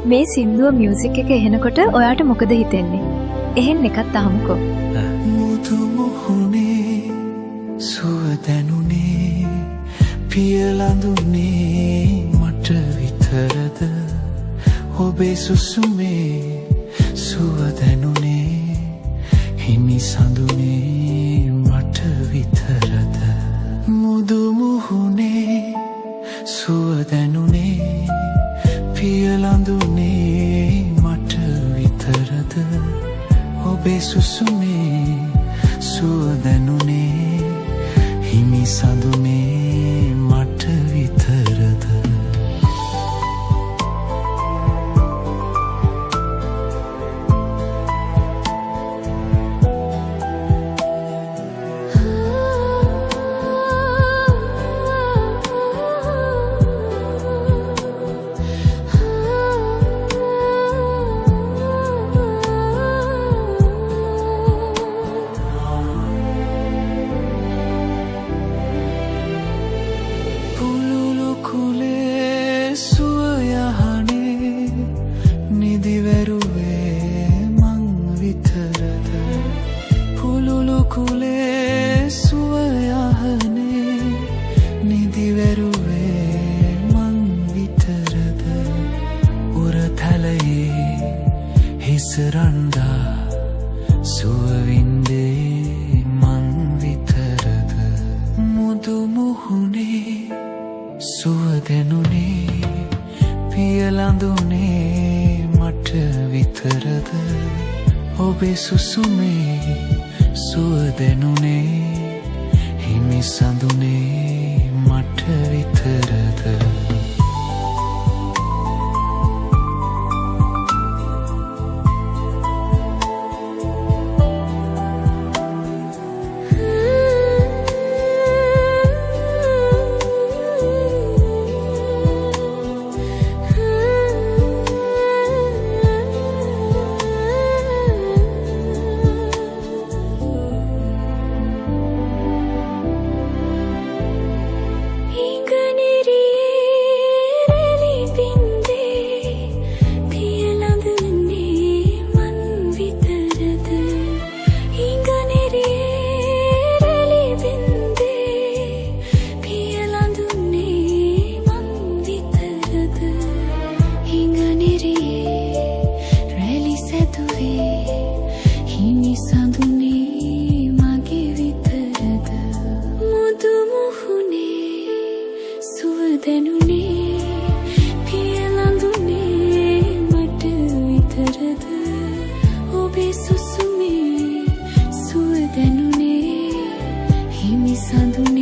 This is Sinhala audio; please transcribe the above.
මේ සින්දුව මියුසික් එක එහෙනකොට ඔයාට මොකද හිතෙන්නේ? එහෙන් එකක් අහමුකෝ. මුතු මුහුණේ සුව දැනුනේ පියලඳුනේ මට විතරද ඔබේ සුසුමේ සුව දැනුනේ හිමි සඳුනේ මට විතරද මුදු මුහුණේ සුව දැනුනේ පියලඳුනේ මට විතරද ඔබේ සුසුමේ සුව දැනුනේ හිමි සඳුනේ මට විතරද ඔබේ සුසුමේ සුව දැනුනේ හිමි සඳුනේ මට විතරද Sandu